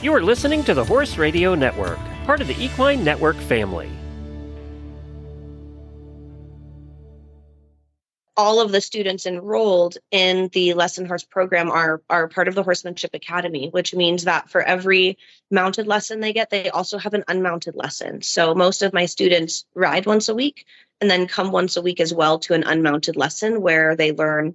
You are listening to the Horse Radio Network, part of the Equine Network family. All of the students enrolled in the Lesson Horse program are part of the Horsemanship Academy, which means that for every mounted lesson they get, they also have an unmounted lesson. So most of my students ride once a week and then come once a week as well to an unmounted lesson where they learn,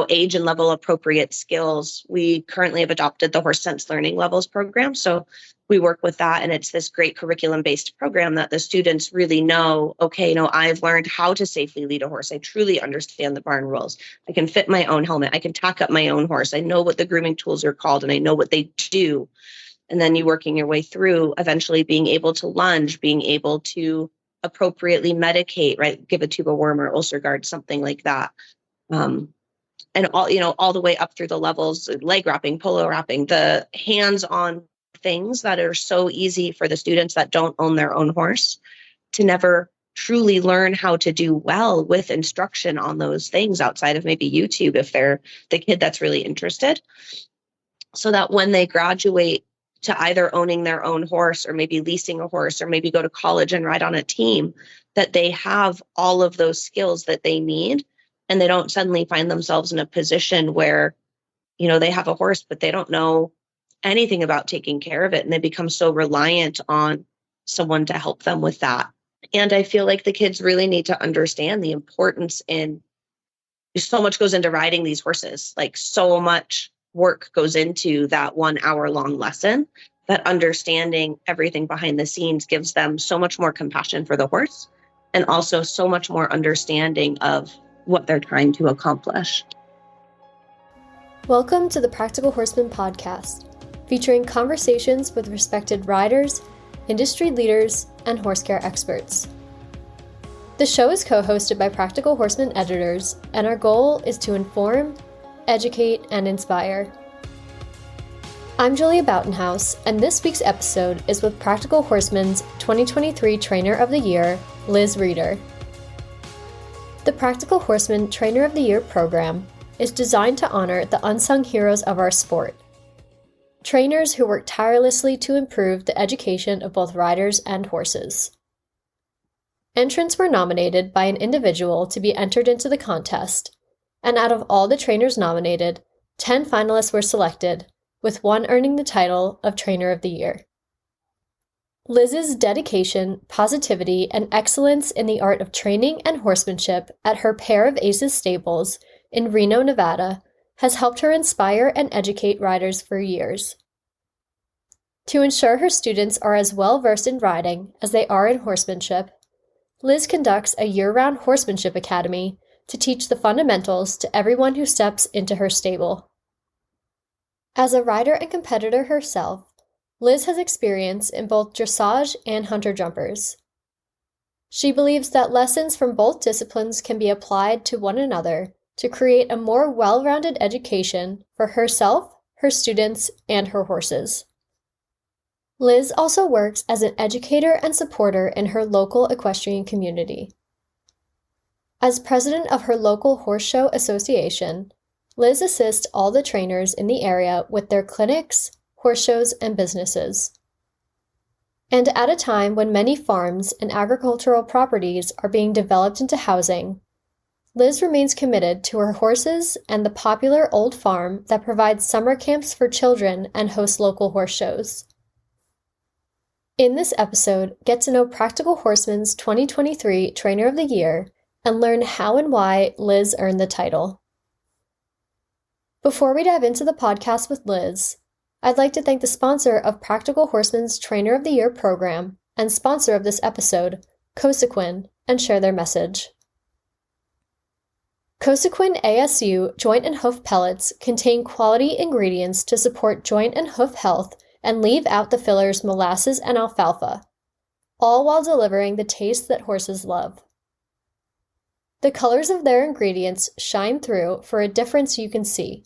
age and level appropriate skills. We currently have adopted the Horse Sense Learning Levels program. So we work with that, and it's this great curriculum-based program that the students really know, okay, I've learned how to safely lead a horse. I truly understand the barn rules. I can fit my own helmet. I can tack up my own horse. I know what the grooming tools are called, and I know what they do. And then you working your way through eventually being able to lunge, being able to appropriately medicate, right? Give a tube of worm or ulcer guard, something like that. And all the way up through the levels, leg wrapping, polo wrapping, the hands-on things that are so easy for the students that don't own their own horse to never truly learn how to do well with instruction on those things outside of maybe YouTube if they're the kid that's really interested. So that when they graduate to either owning their own horse or maybe leasing a horse or maybe go to college and ride on a team, that they have all of those skills that they need. And they don't suddenly find themselves in a position where, they have a horse, but they don't know anything about taking care of it. And they become so reliant on someone to help them with that. And I feel like the kids really need to understand the importance so much goes into riding these horses, like so much work goes into that 1 hour long lesson, that understanding everything behind the scenes gives them so much more compassion for the horse and also so much more understanding of what they're trying to accomplish. Welcome to the Practical Horseman podcast, featuring conversations with respected riders, industry leaders, and horse care experts. The show is co-hosted by Practical Horseman editors, and our goal is to inform, educate, and inspire. I'm Julia Boutenhouse, and this week's episode is with Practical Horseman's 2023 Trainer of the Year, Liz Reeder. The Practical Horseman Trainer of the Year program is designed to honor the unsung heroes of our sport, trainers who work tirelessly to improve the education of both riders and horses. Entrants were nominated by an individual to be entered into the contest, and out of all the trainers nominated, 10 finalists were selected, with one earning the title of Trainer of the Year. Liz's dedication, positivity, and excellence in the art of training and horsemanship at her Pair of Aces stables in Reno, Nevada, has helped her inspire and educate riders for years. To ensure her students are as well versed in riding as they are in horsemanship, Liz conducts a year-round horsemanship academy to teach the fundamentals to everyone who steps into her stable. As a rider and competitor herself, Liz has experience in both dressage and hunter jumpers. She believes that lessons from both disciplines can be applied to one another to create a more well-rounded education for herself, her students, and her horses. Liz also works as an educator and supporter in her local equestrian community. As president of her local horse show association, Liz assists all the trainers in the area with their clinics, horse shows, and businesses. And at a time when many farms and agricultural properties are being developed into housing, Liz remains committed to her horses and the popular old farm that provides summer camps for children and hosts local horse shows. In this episode, get to know Practical Horseman's 2023 Trainer of the Year and learn how and why Liz earned the title. Before we dive into the podcast with Liz, I'd like to thank the sponsor of Practical Horseman's Trainer of the Year program and sponsor of this episode, Cosequin, and share their message. Cosequin ASU joint and hoof pellets contain quality ingredients to support joint and hoof health and leave out the fillers molasses and alfalfa, all while delivering the taste that horses love. The colors of their ingredients shine through for a difference you can see.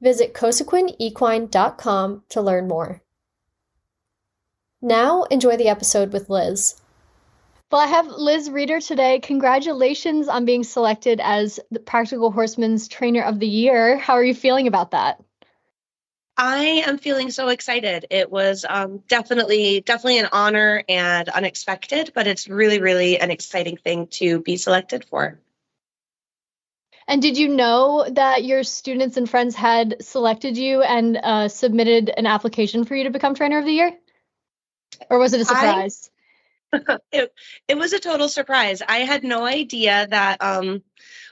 Visit CosequinEquine.com to learn more. Now, enjoy the episode with Liz. Well, I have Liz Reeder today. Congratulations on being selected as the Practical Horseman's Trainer of the Year. How are you feeling about that? I am feeling so excited. It was definitely an honor and unexpected, but it's really, really an exciting thing to be selected for. And did you know that your students and friends had selected you and submitted an application for you to become Trainer of the Year? Or was it a surprise? It was a total surprise. I had no idea that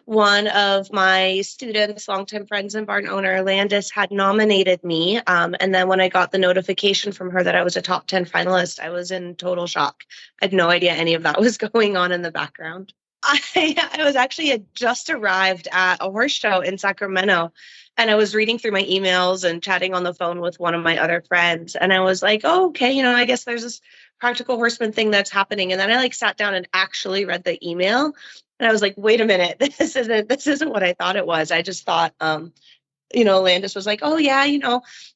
one of my students, longtime friends and barn owner, Landis, had nominated me. And then when I got the notification from her that I was a top 10 finalist, I was in total shock. I had no idea any of that was going on in the background. I was actually had just arrived at a horse show in Sacramento, and I was reading through my emails and chatting on the phone with one of my other friends. And I was like, oh, okay, I guess there's this Practical Horseman thing that's happening. And then I sat down and actually read the email. And I was like, wait a minute, this isn't what I thought it was. I just thought, Landis was like, oh yeah,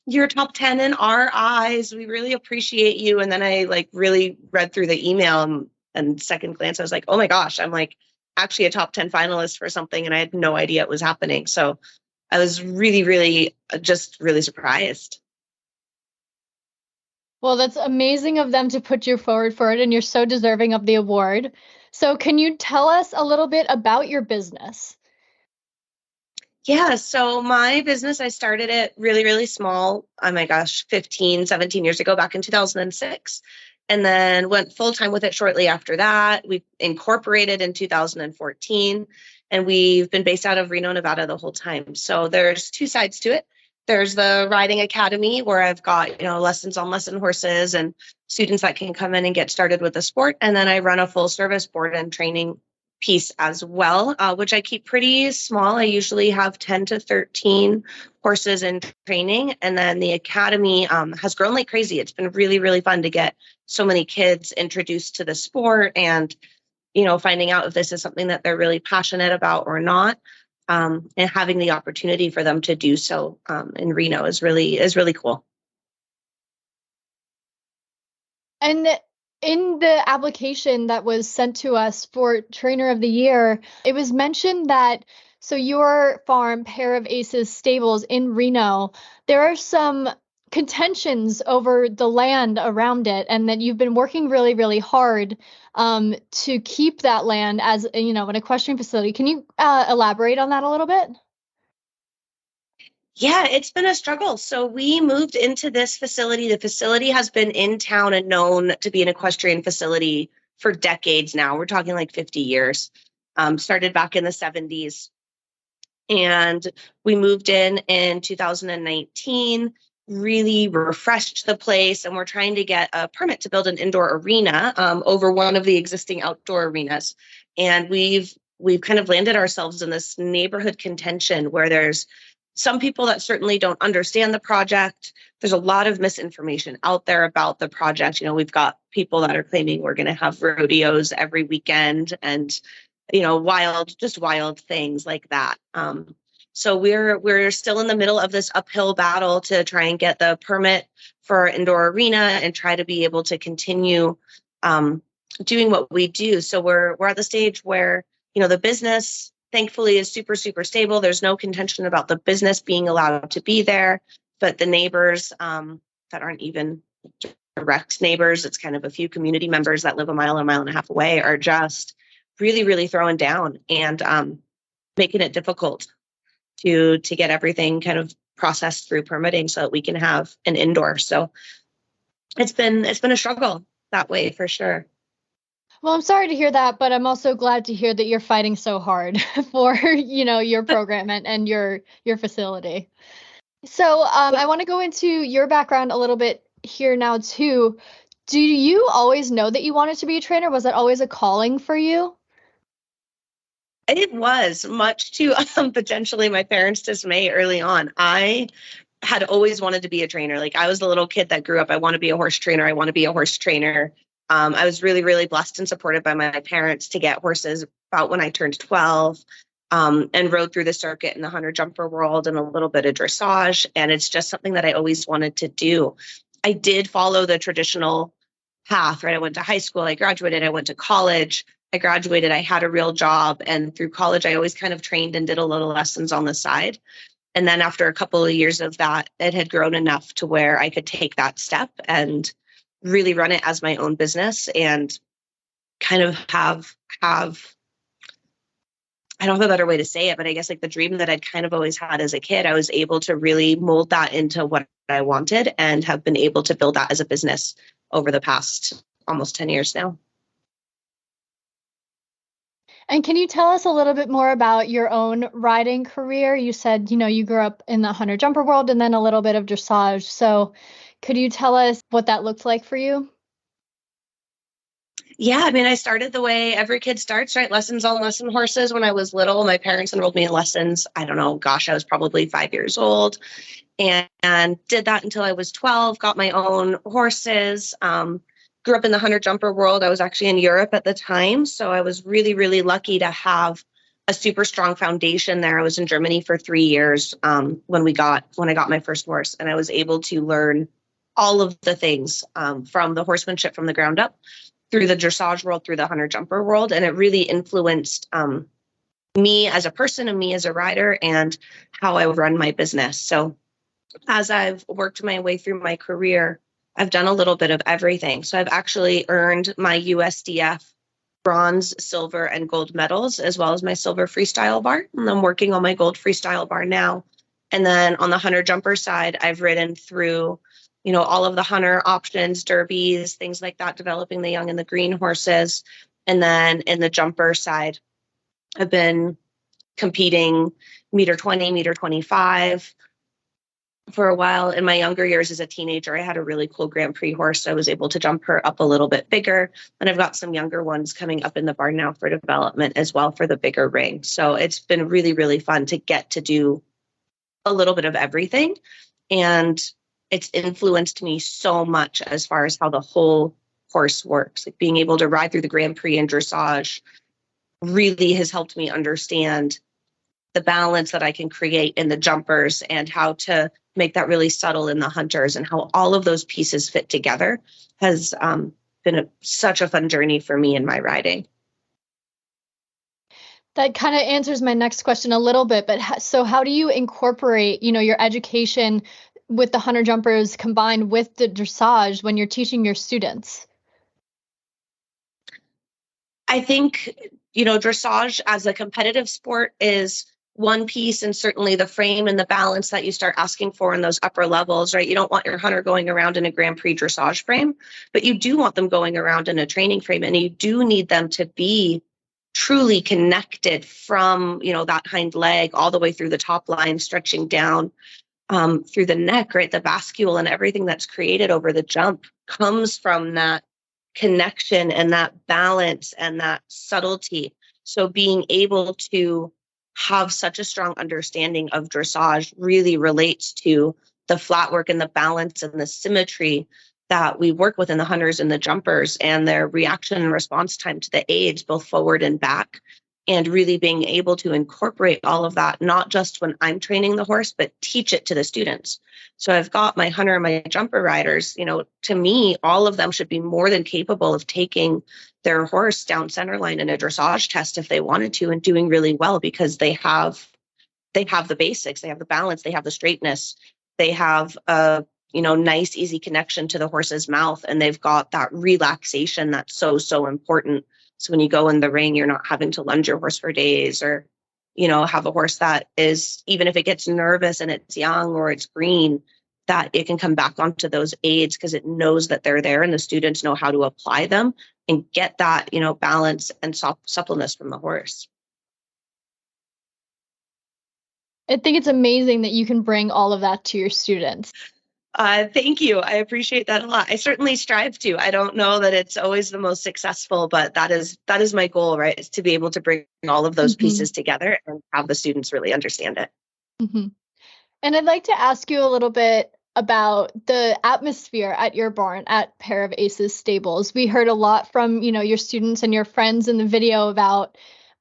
you're top 10 in our eyes. We really appreciate you. And then I really read through the email and second glance, I was like, oh my gosh, I'm actually a top 10 finalist for something. And I had no idea it was happening. So I was really, really, just really surprised. Well, that's amazing of them to put you forward for it, and you're so deserving of the award. So can you tell us a little bit about your business? Yeah, so my business, I started it really, really small. Oh my gosh, 15, 17 years ago, back in 2006. And then went full-time with it shortly after that. We incorporated in 2014, and we've been based out of Reno, Nevada the whole time. So there's two sides to it. There's the riding academy where I've got, lessons on lesson horses and students that can come in and get started with the sport. And then I run a full service board and training piece as well, which I keep pretty small. I usually have 10 to 13 horses in training. And then the academy has grown like crazy. It's been really, really fun to get so many kids introduced to the sport and, finding out if this is something that they're really passionate about or not. And having the opportunity for them to do so in Reno is really cool. And in the application that was sent to us for Trainer of the Year, it was mentioned that your farm, Pair of Aces Stables in Reno, there are some contentions over the land around it, and that you've been working really, really hard to keep that land as an equestrian facility. Can you elaborate on that a little bit? Yeah, it's been a struggle. So we moved into this facility. The facility has been in town and known to be an equestrian facility for decades now. We're talking 50 years. Started back in the 70s. And we moved in 2019, really refreshed the place, and we're trying to get a permit to build an indoor arena over one of the existing outdoor arenas. And we've kind of landed ourselves in this neighborhood contention where there's some people that certainly don't understand the project. There's a lot of misinformation out there about the project. We've got people that are claiming we're going to have rodeos every weekend and, wild things like that. So we're still in the middle of this uphill battle to try and get the permit for our indoor arena and try to be able to continue doing what we do. So we're at the stage where, the business thankfully is super, super stable. There's no contention about the business being allowed to be there, but the neighbors that aren't even direct neighbors, it's kind of a few community members that live a mile and a half away, are just really, really throwing down and making it difficult to get everything kind of processed through permitting so that we can have an indoor. So it's been a struggle that way for sure. Well, I'm sorry to hear that, but I'm also glad to hear that you're fighting so hard for, your program and your facility. So I want to go into your background a little bit here now too. Do you always know that you wanted to be a trainer? Was that always a calling for you? It was, much to potentially my parents' dismay early on. I had always wanted to be a trainer. I was the little kid that grew up, I want to be a horse trainer. I want to be a horse trainer. I was really, really blessed and supported by my parents to get horses about when I turned 12 and rode through the circuit in the hunter jumper world and a little bit of dressage. And it's just something that I always wanted to do. I did follow the traditional path, right? I went to high school, I graduated, I went to college. I graduated, I had a real job. And through college, I always kind of trained and did a little lessons on the side. And then after a couple of years of that, it had grown enough to where I could take that step and really run it as my own business and kind of have I don't have a better way to say it, but I guess like the dream that I'd kind of always had as a kid, I was able to really mold that into what I wanted and have been able to build that as a business over the past almost 10 years now. And can you tell us a little bit more about your own riding career? You said, you grew up in the hunter jumper world and then a little bit of dressage. So could you tell us what that looked like for you? Yeah, I mean, I started the way every kid starts, right? Lessons on lesson horses when I was little. My parents enrolled me in lessons. I don't know, gosh, I was probably 5 years old and did that until I was 12, got my own horses, grew up in the hunter jumper world. I was actually in Europe at the time. So I was really, really lucky to have a super strong foundation there. I was in Germany for 3 years when I got my first horse, and I was able to learn all of the things from the horsemanship from the ground up through the dressage world, through the hunter jumper world. And it really influenced me as a person and me as a rider and how I run my business. So as I've worked my way through my career, I've done a little bit of everything. So I've actually earned my USDF bronze, silver, and gold medals, as well as my silver freestyle bar. And I'm working on my gold freestyle bar now. And then on the hunter jumper side, I've ridden through all of the hunter options, derbies, things like that, developing the young and the green horses. And then in the jumper side, I've been competing meter 20, meter 25 for a while. In my younger years as a teenager, I had a really cool Grand Prix horse. So I was able to jump her up a little bit bigger. And I've got some younger ones coming up in the barn now for development as well for the bigger ring. So it's been really, really fun to get to do a little bit of everything. And it's influenced me so much as far as how the whole horse works. Like being able to ride through the Grand Prix and dressage really has helped me understand the balance that I can create in the jumpers and how to make that really subtle in the hunters, and how all of those pieces fit together has been such a fun journey for me in my riding. That kind of answers my next question a little bit, but so how do you incorporate, your education with the hunter jumpers combined with the dressage when you're teaching your students? I think, dressage as a competitive sport is one piece, and certainly the frame and the balance that you start asking for in those upper levels, right? You don't want your hunter going around in a Grand Prix dressage frame, but you do want them going around in a training frame, and you do need them to be truly connected from, that hind leg all the way through the top line, stretching down through the neck, right? The bascule and everything that's created over the jump comes from that connection and that balance and that subtlety. So being able to have such a strong understanding of dressage really relates to the flat work and the balance and the symmetry that we work with in the hunters and the jumpers, and their reaction and response time to the aids, both forward and back. And really being able to incorporate all of that, not just when I'm training the horse, but teach it to the students. So I've got my hunter and my jumper riders, to me, all of them should be more than capable of taking their horse down center line in a dressage test if they wanted to, and doing really well because they have the basics, they have the balance, they have the straightness, they have a nice, easy connection to the horse's mouth, and they've got that relaxation that's so, so important. So when you go in the ring, you're not having to lunge your horse for days, or, have a horse that is, even if it gets nervous and it's young or it's green, that it can come back onto those aids because it knows that they're there, and the students know how to apply them and get that, balance and suppleness from the horse. I think it's amazing that you can bring all of that to your students. Thank you. I appreciate that a lot. I certainly strive to. I don't know that it's always the most successful, but that is my goal, right? Is to be able to bring all of those pieces together and have the students really understand it. Mm-hmm. And I'd like to ask you a little bit about the atmosphere at your barn at Pair of Aces Stables. We heard a lot from, your students and your friends in the video about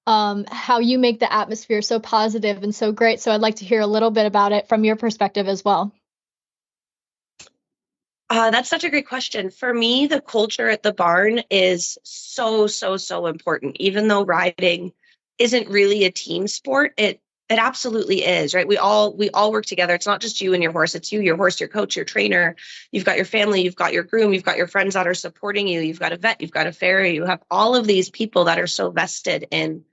how you make the atmosphere so positive and so great. So I'd like to hear a little bit about it from your perspective as well. That's such a great question. For me, the culture at the barn is so, so, so important. Even though riding isn't really a team sport, it It absolutely is, right? We all work together. It's not just you and your horse. It's you, your horse, your coach, your trainer. You've got your family, you've got your groom, you've got your friends that are supporting you. You've got a vet, you've got a farrier. You have all of these people that are so vested in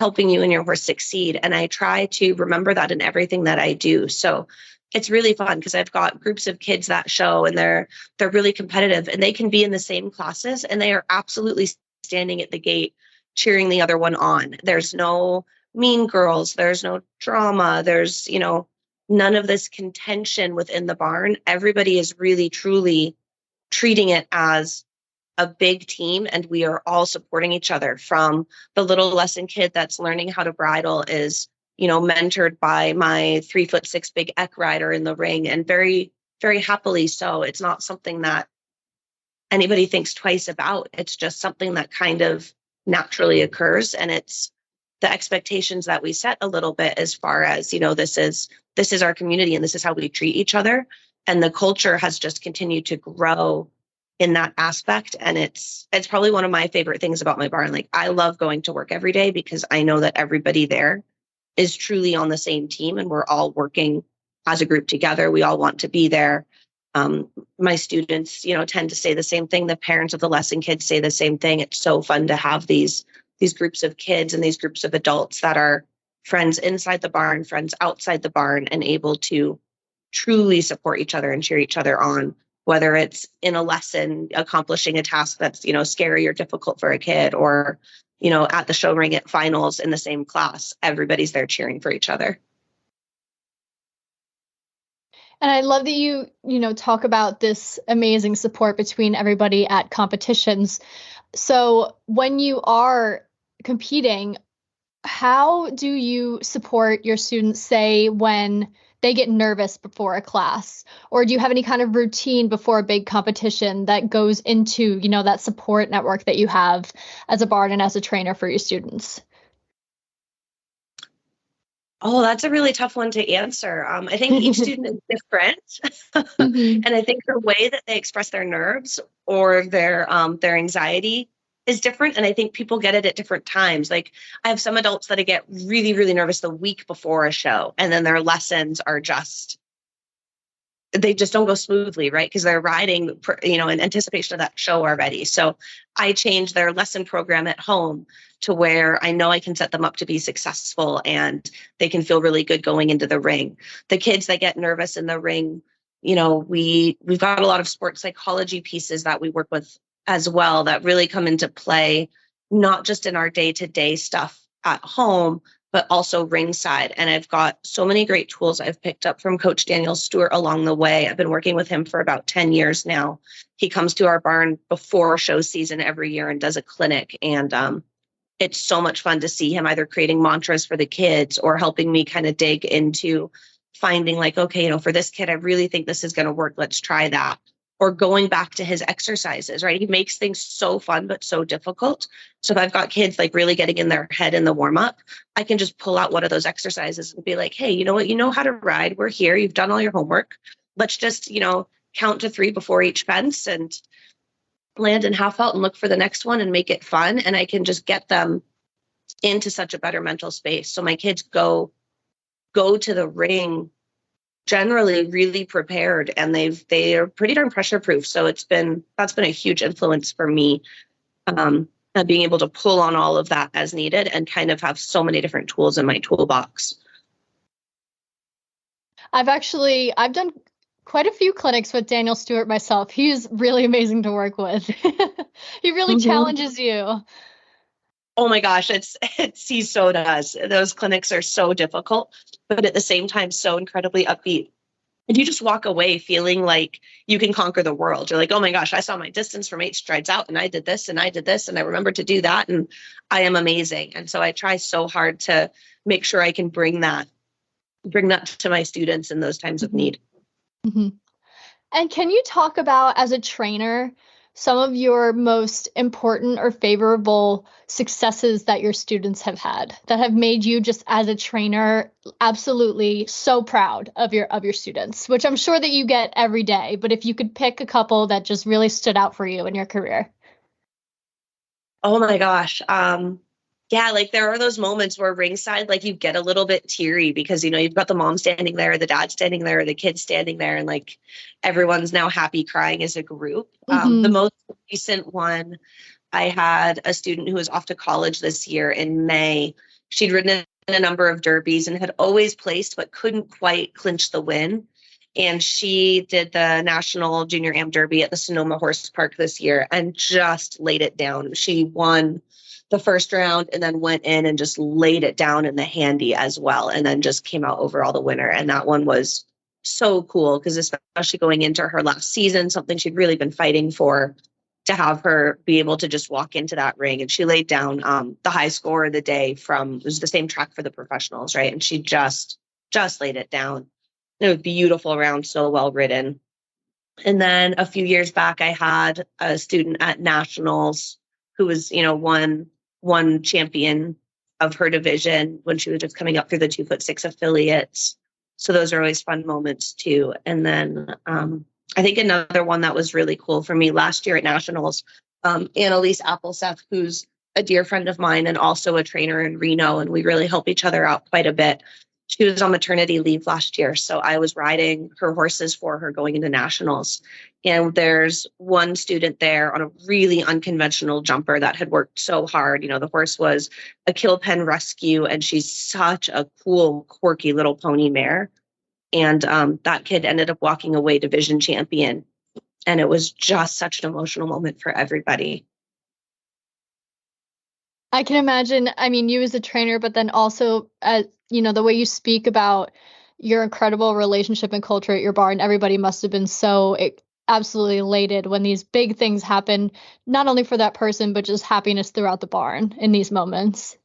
helping you and your horse succeed. And I try to remember that in everything that I do. So it's really fun because I've got groups of kids that show, and they're really competitive, and they can be in the same classes and they are absolutely standing at the gate cheering the other one on. There's no mean girls, there's no drama, there's, none of this contention within the barn. Everybody is really truly treating it as a big team, and we are all supporting each other. From the little lesson kid that's learning how to bridle is, mentored by my 3'6" big eck rider in the ring, and very, very happily so. It's not something that anybody thinks twice about. It's just something that kind of naturally occurs, and it's the expectations that we set a little bit as far as, this is our community and this is how we treat each other. And the culture has just continued to grow in that aspect. And it's probably one of my favorite things about my barn. Like, I love going to work every day because I know that everybody there is truly on the same team, and we're all working as a group together. We all want to be there. My students, tend to say the same thing. The parents of the lesson kids say the same thing. It's so fun to have these groups of kids and these groups of adults that are friends inside the barn, friends outside the barn, and able to truly support each other and cheer each other on, whether it's in a lesson, accomplishing a task that's, scary or difficult for a kid, or, at the show ring at finals in the same class. Everybody's there cheering for each other. And I love that you talk about this amazing support between everybody at competitions. So when you are competing, how do you support your students, say, when they get nervous before a class? Or do you have any kind of routine before a big competition that goes into, that support network that you have as a barn and as a trainer for your students? Oh, that's a really tough one to answer. I think each student is different. Mm-hmm. And I think the way that they express their nerves or their anxiety is different. And I think people get it at different times. Like, I have some adults that get really, really nervous the week before a show, and then their lessons are they just don't go smoothly, right? Because they're riding, in anticipation of that show already. So I change their lesson program at home to where I know I can set them up to be successful and they can feel really good going into the ring. The kids that get nervous in the ring, we've got a lot of sports psychology pieces that we work with as well that really come into play, not just in our day-to-day stuff at home, but also ringside. And I've got so many great tools I've picked up from Coach Daniel Stewart along the way. I've been working with him for about 10 years now. He comes to our barn before show season every year and does a clinic. And it's so much fun to see him either creating mantras for the kids or helping me kind of dig into finding, like, okay, for this kid, I really think this is going to work. Let's try that. Or going back to his exercises, right? He makes things so fun, but so difficult. So if I've got kids like really getting in their head in the warm up, I can just pull out one of those exercises and be like, hey, you know what? You know how to ride. We're here. You've done all your homework. Let's just, count to 3 before each fence and land in half out and look for the next one and make it fun. And I can just get them into such a better mental space. So my kids go to the ring generally really prepared, and they are pretty darn pressure proof. So that's been a huge influence for me, being able to pull on all of that as needed and kind of have so many different tools in my toolbox. I've done quite a few clinics with Daniel Stewart myself. He's really amazing to work with. He really challenges you. Oh my gosh, he so does. Those clinics are so difficult, but at the same time, so incredibly upbeat. And you just walk away feeling like you can conquer the world. You're like, oh my gosh, I saw my distance from 8 strides out, and I did this and I did this, and I remembered to do that, and I am amazing. And so I try so hard to make sure I can bring that to my students in those times of need. Mm-hmm. And can you talk about, as a trainer, some of your most important or favorable successes that your students have had that have made you, just as a trainer, absolutely so proud of your students, which I'm sure that you get every day, but if you could pick a couple that just really stood out for you in your career? Oh my gosh. Yeah, like there are those moments where ringside, like you get a little bit teary because, you've got the mom standing there, the dad standing there, the kids standing there, and like everyone's now happy crying as a group. The most recent one, I had a student who was off to college this year in May. She'd ridden in a number of derbies and had always placed, but couldn't quite clinch the win. And she did the National Junior Am Derby at the Sonoma Horse Park this year and just laid it down. She won the first round and then went in and just laid it down in the handy as well. And then just came out overall the winner. And that one was so cool because especially going into her last season, something she'd really been fighting for, to have her be able to just walk into that ring. And she laid down the high score of the day it was the same track for the professionals, right? And she just laid it down. It was beautiful round, so well ridden. And then a few years back, I had a student at nationals who was, one champion of her division when she was just coming up through the 2'6" affiliates. So those are always fun moments too. And then I think another one that was really cool for me last year at nationals, Annalise Appleseth, who's a dear friend of mine and also a trainer in Reno, and we really help each other out quite a bit. She was on maternity leave last year, so I was riding her horses for her going into nationals. And there's one student there on a really unconventional jumper that had worked so hard. The horse was a kill pen rescue, and she's such a cool, quirky little pony mare. And that kid ended up walking away division champion. And it was just such an emotional moment for everybody. I can imagine, you as a trainer, but then also, the way you speak about your incredible relationship and culture at your barn, everybody must have been so absolutely elated when these big things happen, not only for that person, but just happiness throughout the barn in these moments.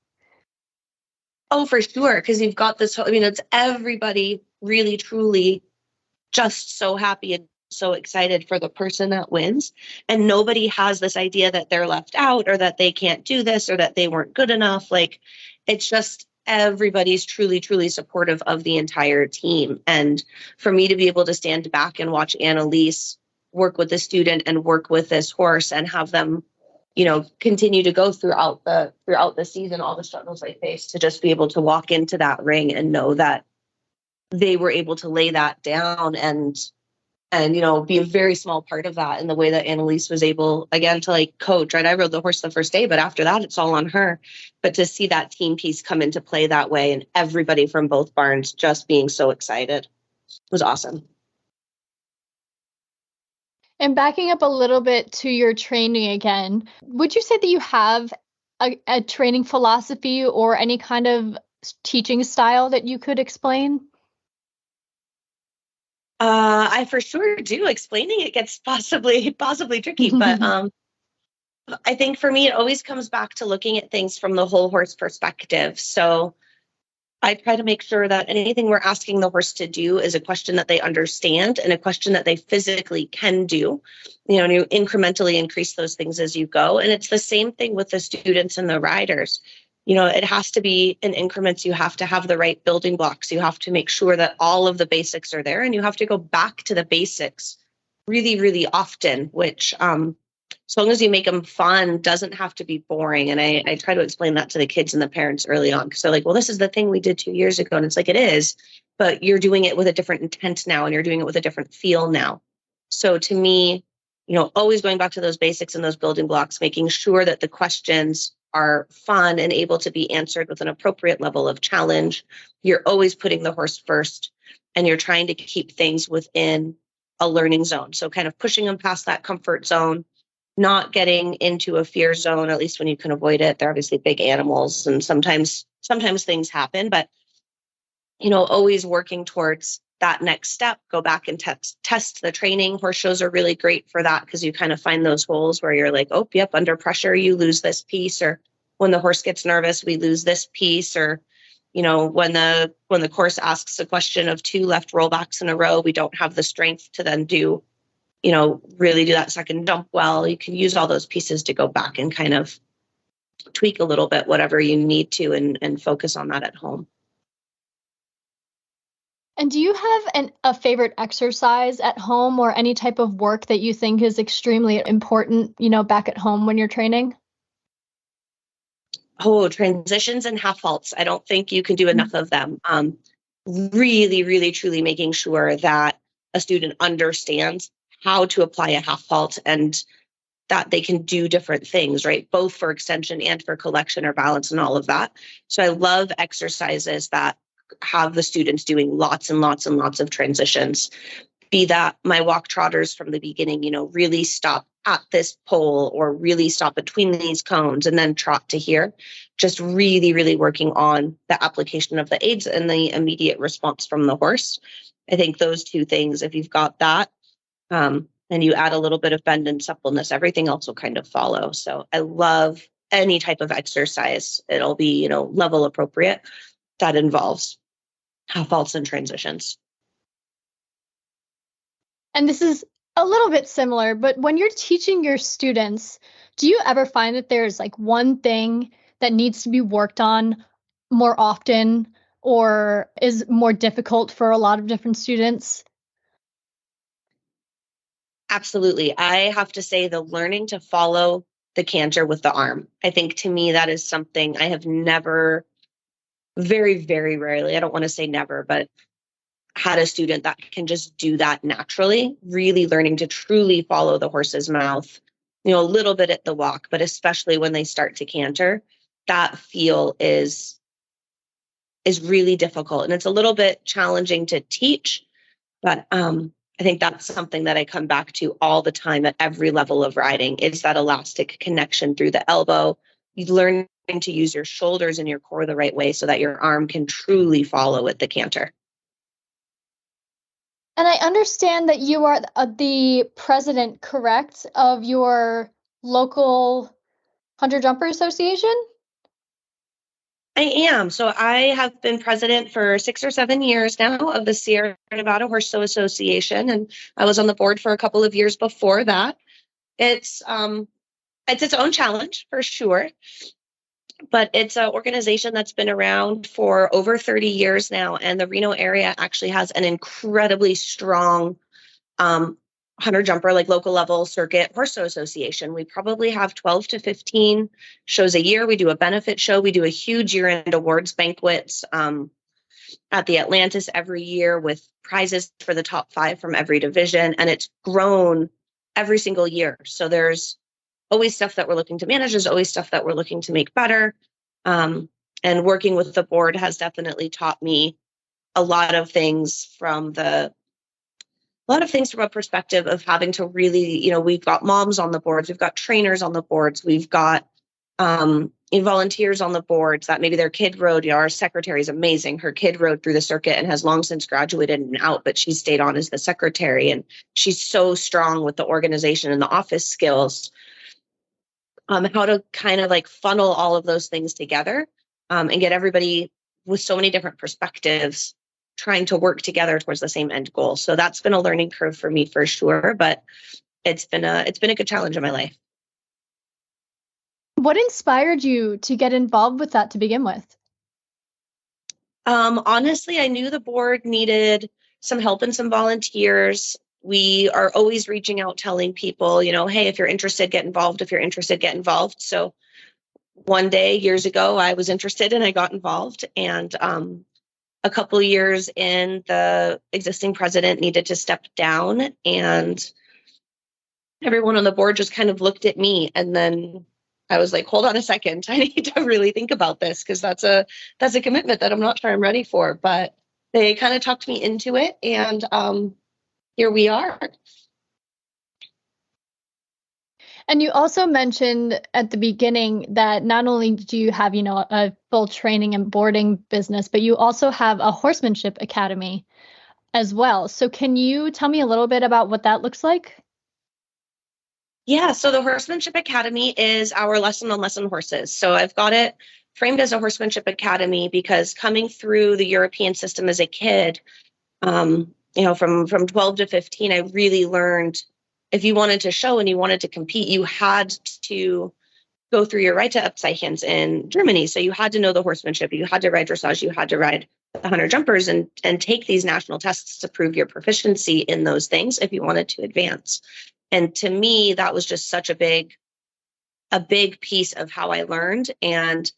Oh, for sure. Because you've got this, it's everybody really, truly just so happy and so excited for the person that wins. And nobody has this idea that they're left out or that they can't do this or that they weren't good enough. Like, it's just everybody's truly, truly supportive of the entire team. And for me to be able to stand back and watch Annalise work with the student and work with this horse and have them, continue to go throughout the season, all the struggles they face, to just be able to walk into that ring and know that they were able to lay that down and be a very small part of that in the way that Annalise was able, again, to like coach, right? I rode the horse the first day, but after that, it's all on her. But to see that team piece come into play that way and everybody from both barns just being so excited was awesome. And backing up a little bit to your training again, would you say that you have a training philosophy or any kind of teaching style that you could explain? I for sure do. Explaining it gets possibly tricky, but I think for me, it always comes back to looking at things from the whole horse perspective. So I try to make sure that anything we're asking the horse to do is a question that they understand and a question that they physically can do. And you incrementally increase those things as you go. And it's the same thing with the students and the riders. It has to be in increments. You have to have the right building blocks. You have to make sure that all of the basics are there, and you have to go back to the basics really, really often, which as long as you make them fun, doesn't have to be boring. And I try to explain that to the kids and the parents early on, because they're like, well, this is the thing we did 2 years ago. And it's like, it is, but you're doing it with a different intent now, and you're doing it with a different feel now. So to me, always going back to those basics and those building blocks, making sure that the questions are fun and able to be answered with an appropriate level of challenge. You're always putting the horse first, and you're trying to keep things within a learning zone. So kind of pushing them past that comfort zone, not getting into a fear zone, at least when you can avoid it. They're obviously big animals, and sometimes things happen, but always working towards that next step. Go back and test the training. Horse shows are really great for that, because you kind of find those holes where you're like, oh, yep, under pressure, you lose this piece, or when the horse gets nervous, we lose this piece, or when the course asks a question of 2 left rollbacks in a row, we don't have the strength to then do, really do that second jump well. You can use all those pieces to go back and kind of tweak a little bit, whatever you need to, and focus on that at home. And do you have a favorite exercise at home or any type of work that you think is extremely important, back at home when you're training? Transitions and half faults. I don't think you can do enough of them. Really, really, truly making sure that a student understands how to apply a half fault and that they can do different things, right? Both for extension and for collection or balance and all of that. So I love exercises that have the students doing lots and lots and lots of transitions. Be that my walk trotters from the beginning, really stop at this pole or really stop between these cones and then trot to here. Just really, really working on the application of the aids and the immediate response from the horse. I think those two things, if you've got that, and you add a little bit of bend and suppleness, everything else will kind of follow. So I love any type of exercise. It'll be, level appropriate that involves half faults and transitions. And this is a little bit similar, but when you're teaching your students, do you ever find that there's like one thing that needs to be worked on more often or is more difficult for a lot of different students? Absolutely. I have to say the learning to follow the canter with the arm. I think to me, that is something I have never, very, very rarely, I don't want to say never, but had a student that can just do that naturally, really learning to truly follow the horse's mouth, a little bit at the walk, but especially when they start to canter, that feel is really difficult. And it's a little bit challenging to teach, but I think that's something that I come back to all the time at every level of riding is that elastic connection through the elbow. You learn to use your shoulders and your core the right way so that your arm can truly follow at the canter. And I understand that you are the president, correct, of your local Hunter Jumper Association? I am. So I have been president for 6 or 7 years now of the Sierra Nevada Horse Show Association, and I was on the board for a couple of years before that. It's its own challenge for sure, but it's an organization that's been around for over 30 years now, and the Reno area actually has an incredibly strong hunter jumper, like local level circuit horse show association. We probably have 12 to 15 shows a year. We do a benefit show. We do a huge year-end awards banquets at the Atlantis every year with prizes for the top 5 from every division. And it's grown every single year. So there's always stuff that we're looking to manage. There's always stuff that we're looking to make better. And working with the board has definitely taught me a lot of things from a perspective of having to really, we've got moms on the boards, we've got trainers on the boards, we've got volunteers on the boards that maybe their kid rode. Our secretary is amazing. Her kid rode through the circuit and has long since graduated and out, but she stayed on as the secretary. And she's so strong with the organization and the office skills, how to kind of like funnel all of those things together and get everybody with so many different perspectives trying to work together towards the same end goal. So that's been a learning curve for me for sure, but it's been a good challenge in my life. What inspired you to get involved with that to begin with? Honestly, I knew the board needed some help and some volunteers. We are always reaching out, telling people, hey, if you're interested, get involved. If you're interested, get involved. So one day years ago, I was interested and I got involved. And a couple of years in, the existing president needed to step down, and everyone on the board just kind of looked at me. And then I was like, hold on a second, I need to really think about this, because that's a commitment that I'm not sure I'm ready for. But they kind of talked me into it, and here we are. And you also mentioned at the beginning that not only do you have, a full training and boarding business, but you also have a horsemanship academy as well. So can you tell me a little bit about what that looks like? Yeah, so the Horsemanship Academy is our lesson on lesson horses. So I've got it framed as a Horsemanship Academy because coming through the European system as a kid, from 12 to 15, I really learned if you wanted to show and you wanted to compete, you had to go through your right to Abzeichens in Germany. So you had to know the horsemanship, you had to ride dressage, you had to ride the hunter jumpers and take these national tests to prove your proficiency in those things if you wanted to advance. And to me, that was just such a big piece of how I learned. And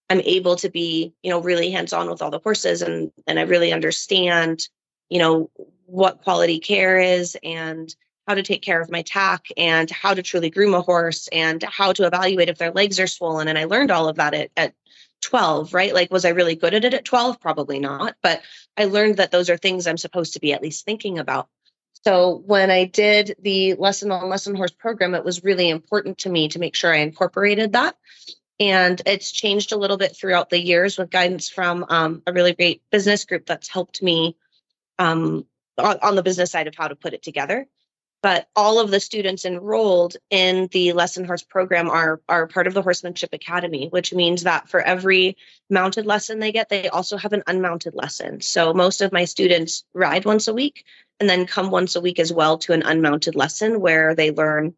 I'm able to be, really hands-on with all the horses, and I really understand, what quality care is and how to take care of my tack and how to truly groom a horse and how to evaluate if their legs are swollen. And I learned all of that at 12, right? Like, was I really good at it at 12? Probably not. But I learned that those are things I'm supposed to be at least thinking about. So when I did the Lesson on Lesson Horse program, it was really important to me to make sure I incorporated that. And it's changed a little bit throughout the years with guidance from a really great business group that's helped me on the business side of how to put it together. But all of the students enrolled in the Lesson Horse program are part of the Horsemanship Academy, which means that for every mounted lesson they get, they also have an unmounted lesson. So most of my students ride once a week and then come once a week as well to an unmounted lesson where they learn,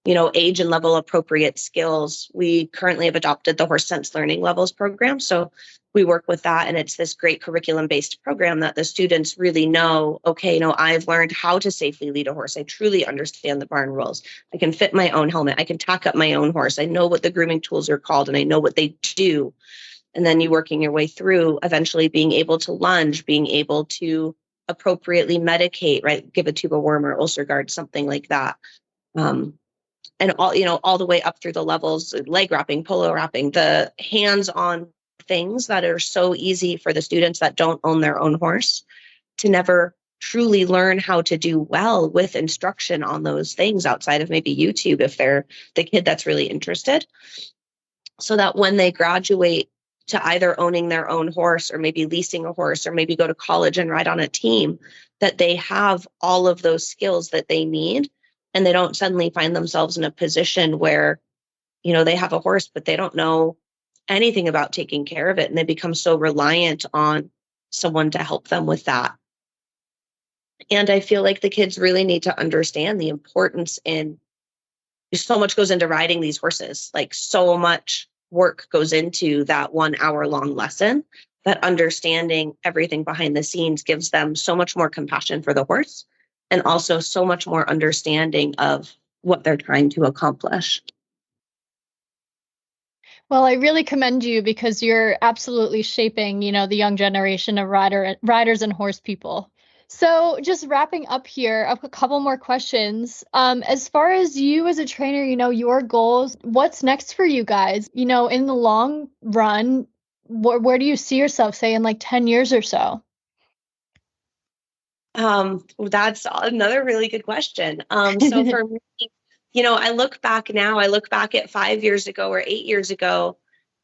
age and level appropriate skills. We currently have adopted the Horse Sense Learning Levels program. So we work with that, and it's this great curriculum-based program that the students really know, okay, I've learned how to safely lead a horse. I truly understand the barn rules. I can fit my own helmet. I can tack up my own horse. I know what the grooming tools are called, and I know what they do. And then you working your way through, eventually being able to lunge, being able to appropriately medicate, right? Give a tube of worm or ulcer guard, something like that. And all the way up through the levels, leg wrapping, polo wrapping, the hands-on things that are so easy for the students that don't own their own horse to never truly learn how to do well with instruction on those things outside of maybe YouTube, if they're the kid that's really interested. So that when they graduate to either owning their own horse or maybe leasing a horse or maybe go to college and ride on a team, that they have all of those skills that they need. And they don't suddenly find themselves in a position where, they have a horse, but they don't know anything about taking care of it. And they become so reliant on someone to help them with that. And I feel like the kids really need to understand the importance so much goes into riding these horses. Like, so much work goes into that 1 hour long lesson, that understanding everything behind the scenes gives them so much more compassion for the horse and also so much more understanding of what they're trying to accomplish. Well, I really commend you because you're absolutely shaping, the young generation of riders and horse people. So just wrapping up here, a couple more questions. As far as you as a trainer, your goals, what's next for you guys? In the long run, where do you see yourself, say, in like 10 years or so? That's another really good question. So for me, I look back at 5 years ago or 8 years ago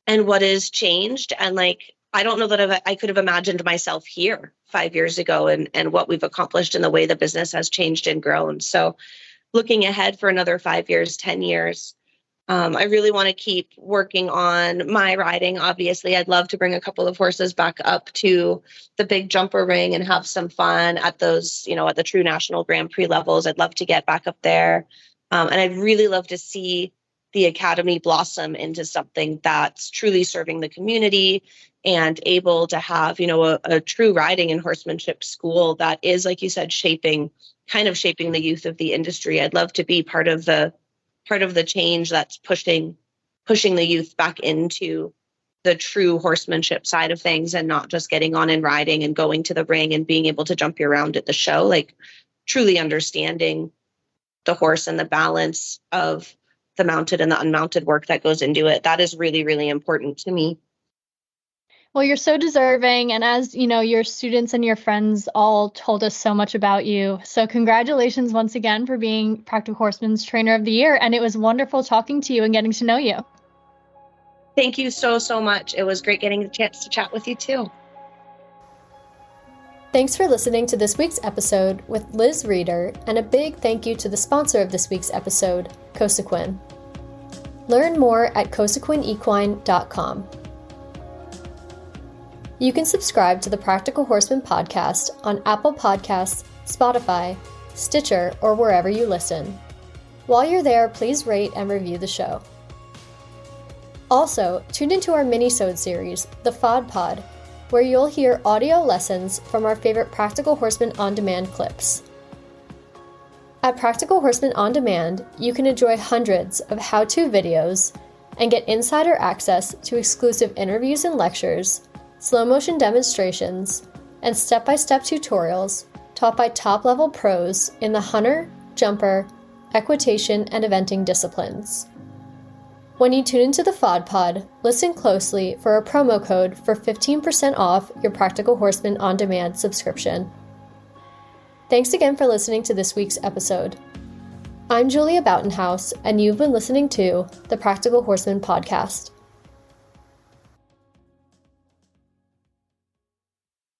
and what has changed. And I don't know that I could have imagined myself here 5 years ago and what we've accomplished and the way the business has changed and grown. So looking ahead for another 5 years, 10 years, I really want to keep working on my riding. Obviously, I'd love to bring a couple of horses back up to the big jumper ring and have some fun at those, at the true national Grand Prix levels. I'd love to get back up there. And I'd really love to see the Academy blossom into something that's truly serving the community and able to have, a true riding and horsemanship school that is, like you said, shaping the youth of the industry. I'd love to be part of the change that's pushing the youth back into the true horsemanship side of things and not just getting on and riding and going to the ring and being able to jump around at the show, like truly understanding the horse and the balance of the mounted and the unmounted work that goes into it. That is really, really important to me. Well, you're so deserving. And as your students and your friends all told us so much about you. So congratulations once again for being Practical Horseman's Trainer of the Year. And it was wonderful talking to you and getting to know you. Thank you so, so much. It was great getting the chance to chat with you too. Thanks for listening to this week's episode with Liz Reeder, and a big thank you to the sponsor of this week's episode, Cosequin. Learn more at cosequinequine.com. You can subscribe to the Practical Horseman podcast on Apple Podcasts, Spotify, Stitcher, or wherever you listen. While you're there, please rate and review the show. Also, tune into our mini-sode series, The FOD Pod, where you'll hear audio lessons from our favorite Practical Horseman On Demand clips. At Practical Horseman On Demand, you can enjoy hundreds of how-to videos, and get insider access to exclusive interviews and lectures, slow motion demonstrations, and step-by-step tutorials taught by top-level pros in the hunter, jumper, equitation, and eventing disciplines. When you tune into the FOD Pod, listen closely for a promo code for 15% off your Practical Horseman On Demand subscription. Thanks again for listening to this week's episode. I'm Julia Boughtonhouse, and you've been listening to the Practical Horseman Podcast.